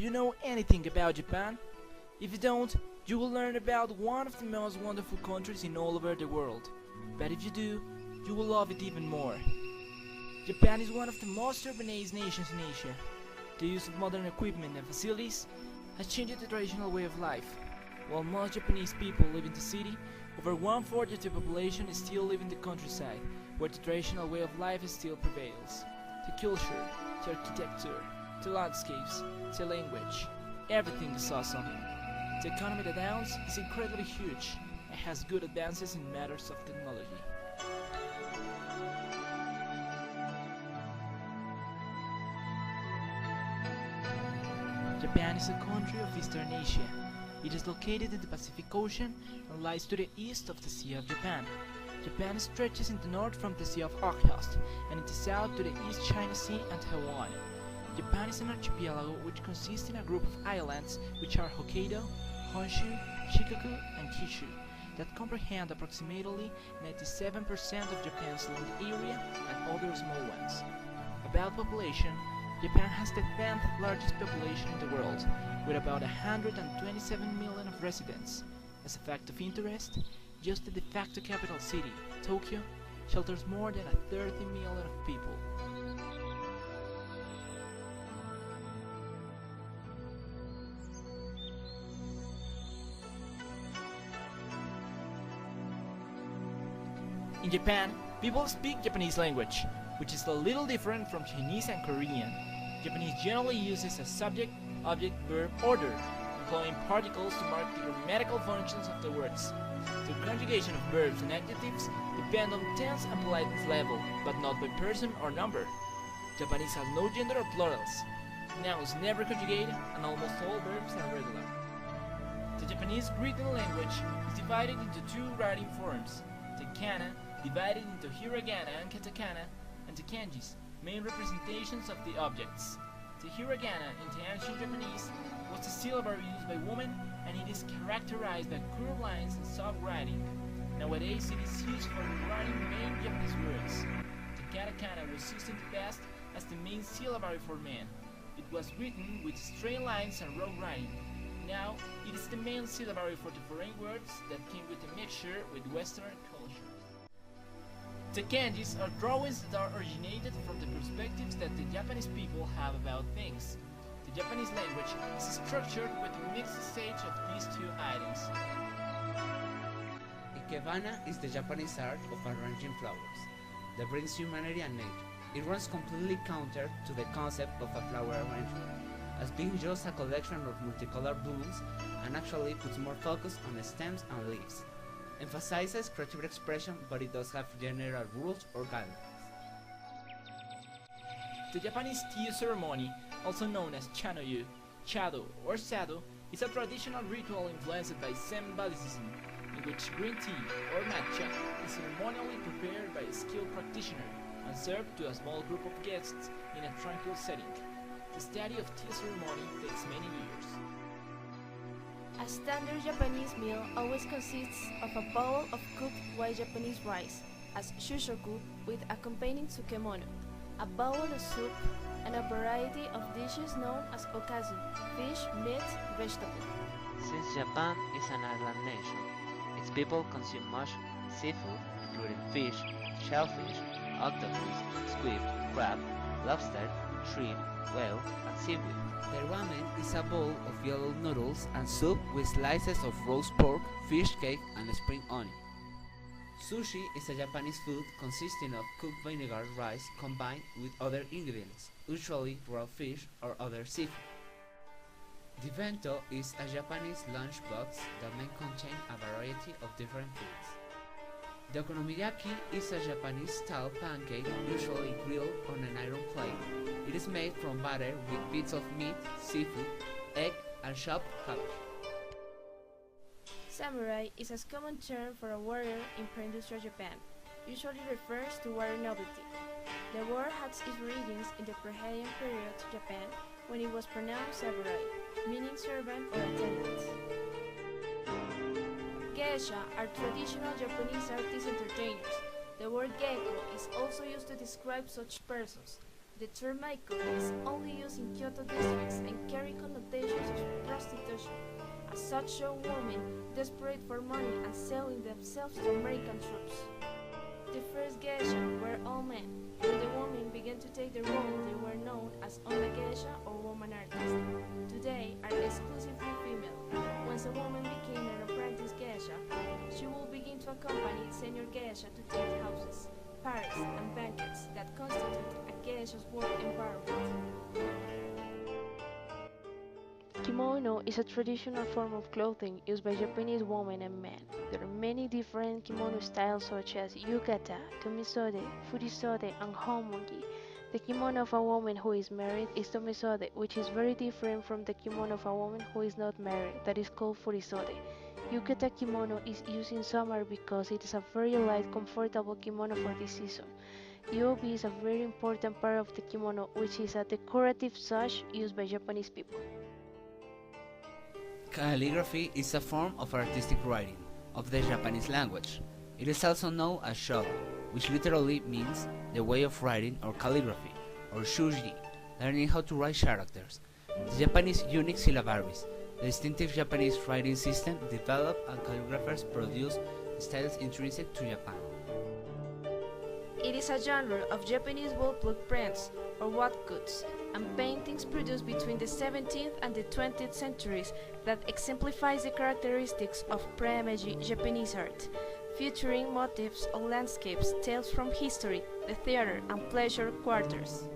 you know anything about Japan? If you don't, you will learn about one of the most wonderful countries in all over the world. But if you do, you will love it even more. Japan is one of the most urbanized nations in Asia. The use of modern equipment and facilities has changed the traditional way of life. While most Japanese people live in the city, over one-fourth of the population still live in the countryside, where the traditional way of life still prevails. The culture, the architecture, the landscapes, the language, everything is awesome. The economy that owns is incredibly huge and has good advances in matters of technology. Japan is a country of Eastern Asia. It is located in the Pacific Ocean and lies to the east of the Sea of Japan. Japan stretches in the north from the Sea of Okhotsk and in the south to the East China Sea and Taiwan. Japan is an archipelago which consists in a group of islands which are Hokkaido, Honshu, Shikoku, and Kyushu that comprehend approximately 97% of Japan's land area and other small ones. About population, Japan has the 10th largest population in the world, with about 127 million of residents. As a fact of interest, just the de facto capital city, Tokyo, shelters more than 30 million of people. In Japan, people speak Japanese language, which is a little different from Chinese and Korean. Japanese generally uses a subject, object, verb order, employing particles to mark the grammatical functions of the words. The conjugation of verbs and adjectives depend on tense and politeness level, but not by person or number. Japanese has no gender or plurals. Nouns never conjugate, and almost all verbs are regular. The Japanese written language is divided into two writing forms: the kana, divided into hiragana and katakana, and the kanjis, main representations of the objects. The hiragana in the ancient Japanese was the syllable used by women, and it is characterized by curved lines and soft writing. Nowadays it is used for writing main Japanese words. The katakana was used in the past as the main syllable for men. It was written with straight lines and rough writing. Now it is the main syllable for the foreign words that came with a mixture with Western culture. The kanjis are drawings that are originated from the perspectives that the Japanese people have about things. The Japanese language is structured with a mixed stage of these two items. Ikebana is the Japanese art of arranging flowers that brings humanity and nature. It runs completely counter to the concept of a flower arrangement, as being just a collection of multicolored blooms, and actually puts more focus on the stems and leaves. Emphasizes creative expression, but it does have general rules or guidelines. The Japanese tea ceremony, also known as chanoyu, chado, or sado, is a traditional ritual influenced by Zen Buddhism, in which green tea, or matcha, is ceremonially prepared by a skilled practitioner and served to a small group of guests in a tranquil setting. The study of tea ceremony takes many years. A standard Japanese meal always consists of a bowl of cooked white Japanese rice, as shushoku, with accompanying tsukemono, a bowl of soup, and a variety of dishes known as okazu, fish, meat, vegetable. Since Japan is an island nation, its people consume much seafood, including fish, shellfish, octopus, squid, crab, lobster, shrimp, whale, and seaweed. The ramen is a bowl of yellow noodles and soup with slices of roast pork, fish cake, and spring onion. Sushi is a Japanese food consisting of cooked vinegar rice combined with other ingredients, usually raw fish or other seafood. The bento is a Japanese lunchbox that may contain a variety of different foods. The okonomiyaki is a Japanese-style pancake usually grilled on an iron plate. It is made from batter with bits of meat, seafood, egg, and chopped cabbage. Samurai is a common term for a warrior in pre-industrial Japan, usually refers to warrior nobility. The word has its origins in the pre-Heian period of Japan, when it was pronounced samurai, meaning servant or attendant. Geisha are traditional Japanese artist entertainers. The word geiko is also used to describe such persons. The term maiko is only used in Kyoto districts and carry connotations of prostitution. As such, young women desperate for money and selling themselves to American troops. The first geisha were all men. When the women began to take the role, they were known as onna geisha or woman artist. Today are exclusively female. Once a woman became an apprentice geisha, she will begin to accompany senior geisha to tea houses, parties, and banquets that constitute a geisha's work environment. Kimono is a traditional form of clothing used by Japanese women and men. There are many different kimono styles such as yukata, tomisode, furisode, and homongi. The kimono of a woman who is married is tomisode, which is very different from the kimono of a woman who is not married, that is called furisode. Yukata kimono is used in summer because it is a very light, comfortable kimono for this season. Yobi is a very important part of the kimono, which is a decorative sash used by Japanese people. Calligraphy is a form of artistic writing of the Japanese language. It is also known as shoga, which literally means the way of writing or calligraphy, or shuji, learning how to write characters. The Japanese unique syllabaries, the distinctive Japanese writing system developed and calligraphers produce styles intrinsic to Japan. It is a genre of Japanese woodblock prints, or whatkuts, and paintings produced between the 17th and the 20th centuries that exemplifies the characteristics of pre-Meiji Japanese art, featuring motifs of landscapes, tales from history, the theater, and pleasure quarters.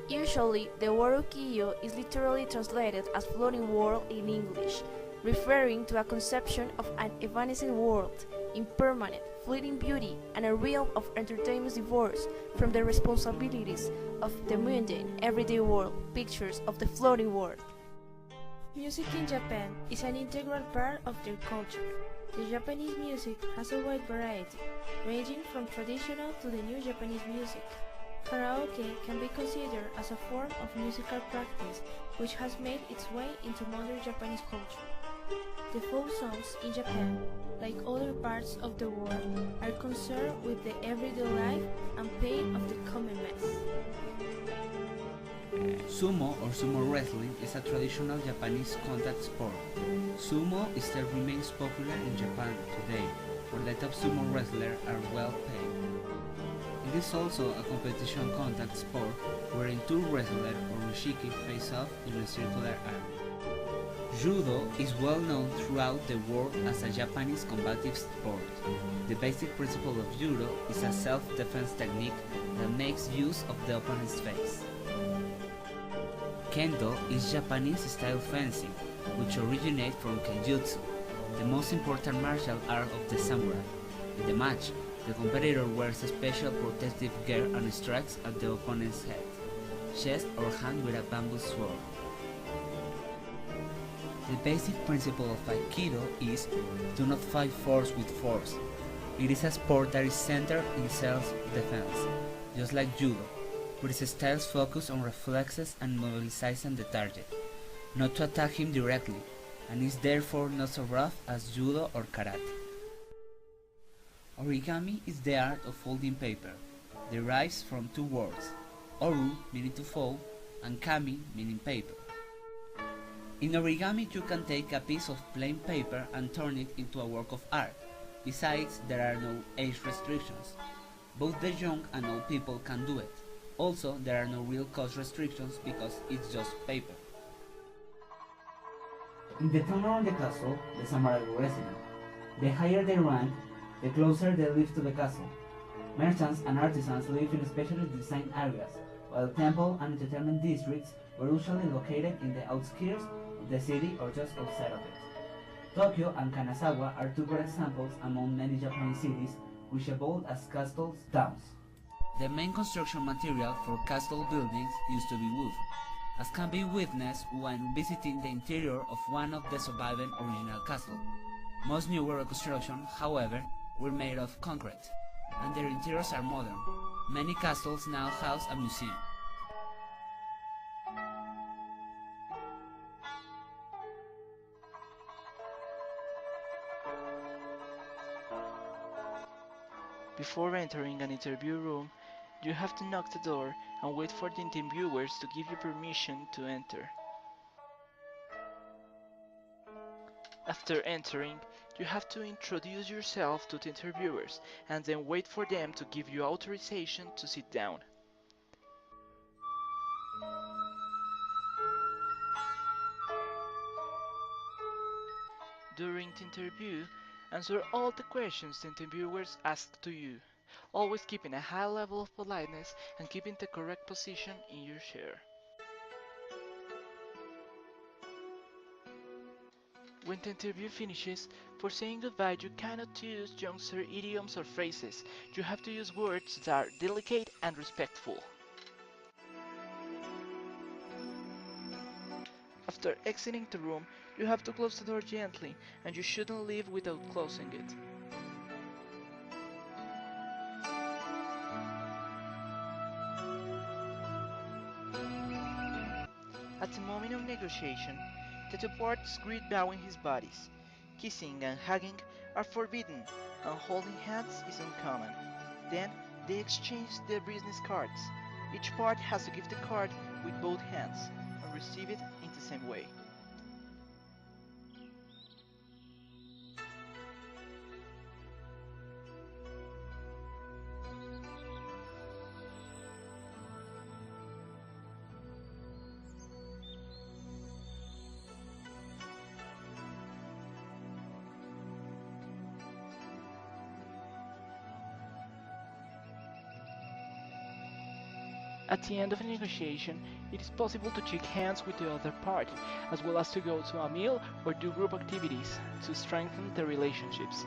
Usually, the word ukiyo is literally translated as floating world in English, referring to a conception of an evanescent world, impermanent, fleeting beauty, and a realm of entertainment divorced from the responsibilities of the mundane, everyday world, pictures of the floating world. Music in Japan is an integral part of their culture. The Japanese music has a wide variety, ranging from traditional to the new Japanese music. Karaoke can be considered as a form of musical practice which has made its way into modern Japanese culture. The folk songs in Japan, like other parts of the world, are concerned with the everyday life and pain of the common mass. Sumo or sumo wrestling is a traditional Japanese contact sport. Sumo still remains popular in Japan today, where the top sumo wrestlers are well paid. It is also a competition contact sport wherein two wrestlers or ushiki face off in a circular arena. Judo is well known throughout the world as a Japanese combative sport. The basic principle of judo is a self-defense technique that makes use of the opponent's face. Kendo is Japanese-style fencing, which originates from kenjutsu, the most important martial art of the samurai. In the match, the competitor wears a special protective gear and strikes at the opponent's head, chest or hand with a bamboo sword. The basic principle of Aikido is do not fight force with force. It is a sport that is centered in self-defense, just like judo, but its styles focus on reflexes and mobilizing the target, not to attack him directly, and is therefore not so rough as judo or karate. Origami is the art of folding paper, derives from two words, oru meaning to fold, and kami meaning paper. In origami you can take a piece of plain paper and turn it into a work of art. Besides, there are no age restrictions. Both the young and old people can do it. Also, there are no real cost restrictions because it's just paper. In the town around the castle, the samurai were resident. The higher they rank, the closer they live to the castle. Merchants and artisans live in specially designed areas, while temple and entertainment districts were usually located in the outskirts of the city or just outside of it. Tokyo and Kanazawa are two good examples among many Japanese cities which evolved as castle towns. The main construction material for castle buildings used to be wood, as can be witnessed when visiting the interior of one of the surviving original castles. Most newer reconstructions, however, were made of concrete, and their interiors are modern. Many castles now house a museum. Before entering an interview room, You have to knock the door and wait for the interviewers to give you permission to enter. After entering, you have to introduce yourself to the interviewers and then wait for them to give you authorization to sit down. During the interview, answer all the questions the interviewers ask to you, always keeping a high level of politeness and keeping the correct position in your chair. When the interview finishes, for saying goodbye you cannot use youngster idioms or phrases. You have to use words that are delicate and respectful. After exiting the room, you have to close the door gently, and you shouldn't leave without closing it. At the moment of negotiation, the two parties greet bowing his bodies. Kissing and hugging are forbidden, and holding hands is uncommon. Then they exchange their business cards. Each part has to give the card with both hands and receive it in the same way. At the end of a negotiation, it is possible to shake hands with the other party, as well as to go to a meal or do group activities to strengthen the relationships.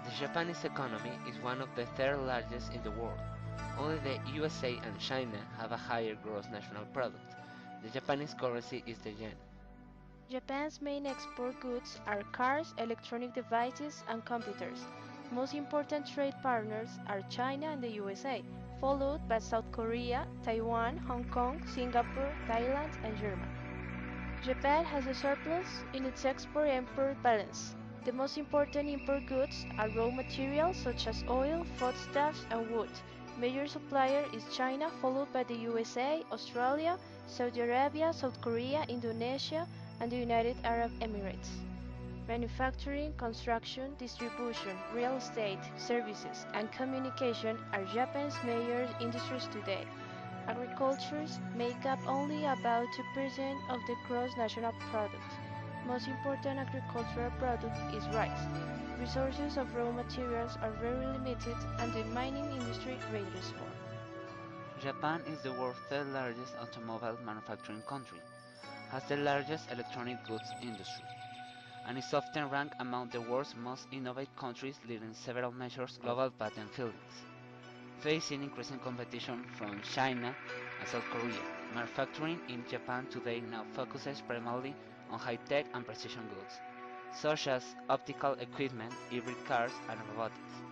The Japanese economy is one of the third largest in the world. Only the USA and China have a higher gross national product. The Japanese currency is the yen. Japan's main export goods are cars, electronic devices, and computers. Most important trade partners are China and the USA, followed by South Korea, Taiwan, Hong Kong, Singapore, Thailand, and Germany. Japan has a surplus in its export-import balance. The most important import goods are raw materials such as oil, foodstuffs, and wood. Major supplier is China, followed by the USA, Australia, Saudi Arabia, South Korea, Indonesia, and the United Arab Emirates. Manufacturing, construction, distribution, real estate, services, and communication are Japan's major industries today. Agricultures make up only about 2% of the gross national product. Most important agricultural product is rice. Resources of raw materials are very limited and the mining industry rages more. Japan is the world's third largest automobile manufacturing country, has the largest electronic goods industry, and is often ranked among the world's most innovative countries leading several major global patent filings. Facing increasing competition from China and South Korea, manufacturing in Japan today now focuses primarily on high-tech and precision goods, such as optical equipment, hybrid cars, and robotics.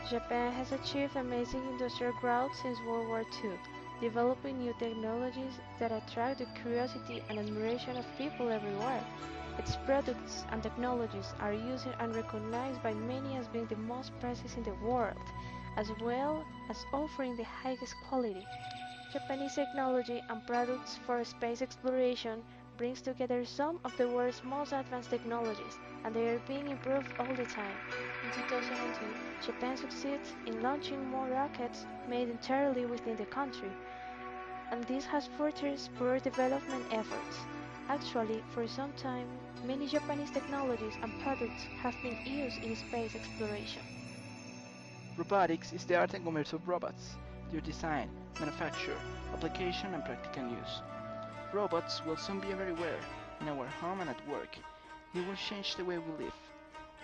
Japan has achieved amazing industrial growth since World War II, developing new technologies that attract the curiosity and admiration of people everywhere. Its products and technologies are used and recognized by many as being the most precious in the world, as well as offering the highest quality. Japanese technology and products for space exploration brings together some of the world's most advanced technologies, and they are being improved all the time. In 2002, Japan succeeds in launching more rockets made entirely within the country, and this has further spurred development efforts. Actually, for some time, many Japanese technologies and products have been used in space exploration. Robotics is the art and commerce of robots, their design, manufacture, application, and practical use. Robots will soon be everywhere, in our home and at work. It will change the way we live.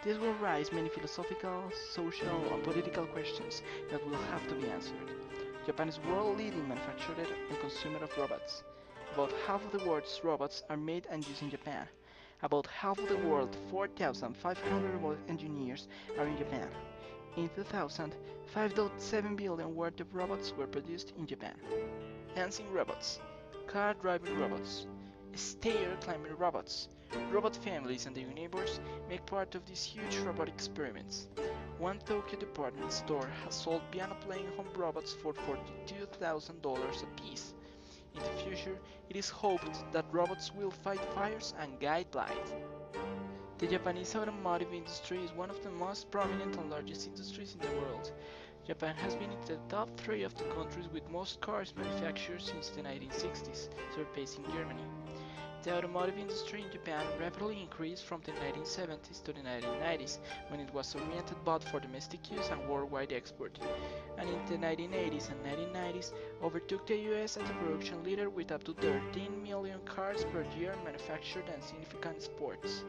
This will raise many philosophical, social, and political questions that will have to be answered. Japan is world-leading manufacturer and consumer of robots. About half of the world's robots are made and used in Japan, About half of the world, 4,500 robot engineers, are in Japan. In 2000, 5.7 billion worth of robots were produced in Japan. Dancing robots, car driving robots, stair climbing robots, robot families and their neighbors make part of these huge robot experiments. One Tokyo department store has sold piano playing home robots for $42,000 apiece. In the future, it is hoped that robots will fight fires and guide light. The Japanese automotive industry is one of the most prominent and largest industries in the world. Japan has been in the top 3 of the countries with most cars manufactured since the 1960s, surpassing Germany. The automotive industry in Japan rapidly increased from the 1970s to the 1990s, when it was oriented both for domestic use and worldwide export, and in the 1980s and 1990s overtook the US as the production leader with up to 13 million cars per year manufactured and significant exports.